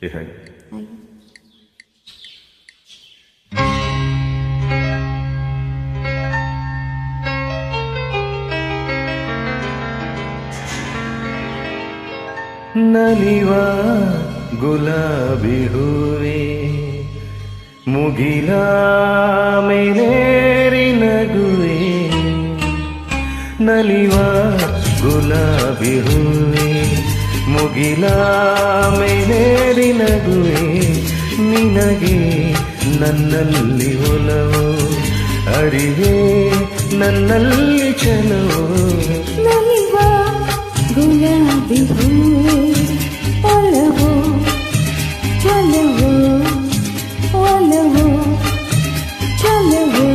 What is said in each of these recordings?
Hey, hi. Hi. ನಲಿವ ಗುಲಾಬಿ ಹೂವೆ ಮುಗಿಲ ಮೇಲೇರಿ ನಗುವೆ ನಲಿವ ಗುಲಾಬಿ ಹೂವೆ ಮುಗಿಲ ಮೇಲೇರಿ ನಗುವೆ ನಿನಗೆ ನನ್ನಲ್ಲಿ ಒಲವು ಅರಿವೆ ನನ್ನಲ್ಲಿ ಚಲವು ನಲಿವ ಗುಲಾಬಿ ಹೂವೆ ಒಲವು ಒಲವು ಒಲವು ಚಲವು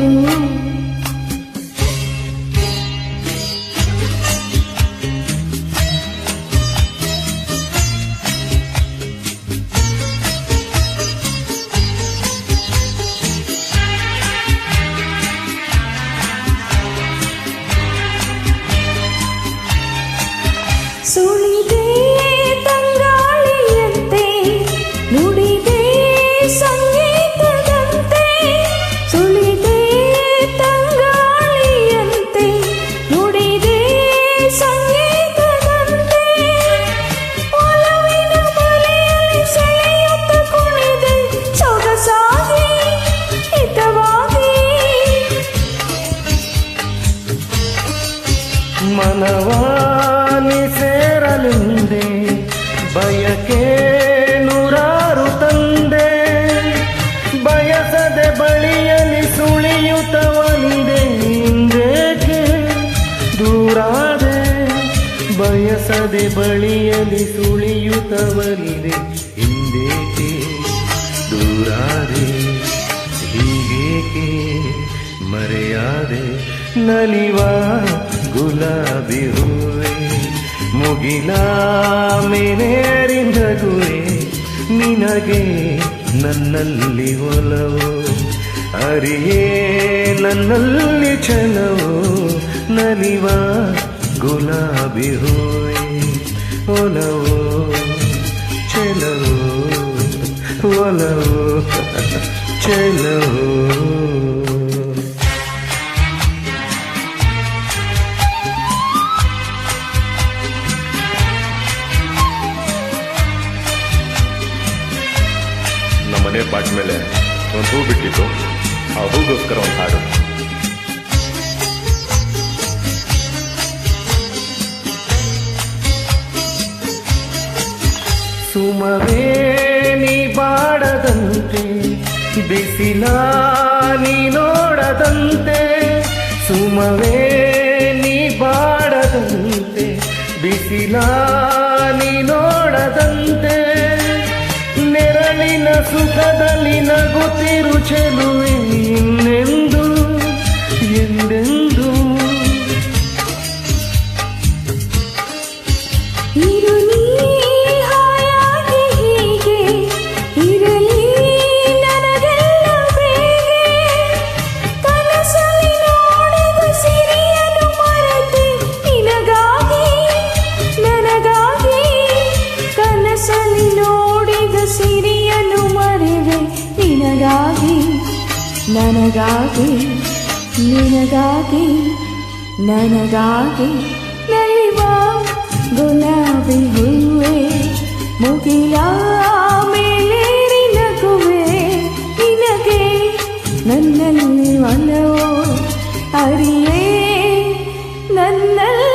ಸುಳಿದೆ ತಂಗಾಳಿಯಂತೆ ನುಡಿದೆ ಸಂಗೀತದಂತೆ ಸುಳಿದೆ ತಂಗಾಳಿಯಂತೆ ನುಡಿದೆ ಸಂಗೀತದಂತೆ ಒಲವಿನ ಬಲೆಯಲ್ಲಿ ಸೆಳೆಯುತ್ತ ಕುಣಿದೆ ಸೊಗಸಾಗಿ ಹಿತವಾಗಿ ಮನವಾನಿ ಸೇರಲೆಂದೆ ಬಯಕೆ ನೂರಾರು ತಂದೆ ಬಯಸದೆ ಬಳಿಯಲಿ ಸುಳಿಯುತ್ತವನಿದೆ ಇಂದೇಕೆ ದೂರಾದೆ ಬಯಸದೆ ಬಳಿಯಲಿ ಸುಳಿಯುತ್ತವನಿದೆ ಹಿಂದೇಕೆ ದೂರಾದೆ ಹೀಗೇಕೆ ಮರೆಯಾದೆ ನಲಿವ ಗುಲಾಬಿ ಹೂವೆ ಮುಗಿಲ ಮೇಲೇರಿಂದಗುವೆ ನಿನಗೆ ನನ್ನಲ್ಲಿ ಒಲವು ಅರಿಯೇ ನನ್ನಲ್ಲಿ ಚಲವು ನಲಿವ ಗುಲಾಬಿ ಹೂವೆ ಒಲವು ಚಲವು ಒಲವು ಚಲವು ನಮ್ಮನೆ ಬಾಟ್ ಮೇಲೆ ಒಂದು ಹೂ ಬಿಟ್ಟಿತ್ತು, ಆ ಹೂಗೋಸ್ಕರ ಒಂದು ಹಾಡು. ಸುಮವೇ ನೀ ಬಾಡದಂತೆ ಬಿಸಿಲ ನೀ ನೋಡದಂತೆ ಸುಮವೇ ನೀ ಬಾಡದಂತೆ ಬಿಸಿಲ ನೀ ನೋಡದಂತೆ ನೆರಳಿನ ಸುಖದಲ್ಲಿ ನಗುತ್ತಿರು ಚೆಲುವೆ ಇನ್ನೆಂದು ಎಂದೆಂದು ಇರು ನೀ ಹಾಯಾಗಿ ಹೀಗೆ ಇರಲಿ ನನಗೆಲ್ಲ ಬೇಗೆ ಕನಸಲ್ಲಿ ನೋಡಿದ ಸಿರಿಯನ್ನು ಮರೆತೆ ನಿನಗಾಗಿ ನನಗಾಗಿ ಕನಸಲ್ಲಿ ನೋಡಿದ ಸಿರಿಯನ್ನು ಮರೆವೆ ನಿನಗಾಗಿ ನನಗಾಗಿ ನಿನಗಾಗಿ ನನಗಾಗಿ ನಲಿವ ಗುಲಾಬಿ ಹೂವೆ ಮುಗಿಲ ಮೇಲೇರಿ ನಗುವೆ ನಿನಗೆ ನನ್ನಲ್ಲಿ ಒಲವು ಅರಿಯೇ ನನ್ನಲ್ಲಿ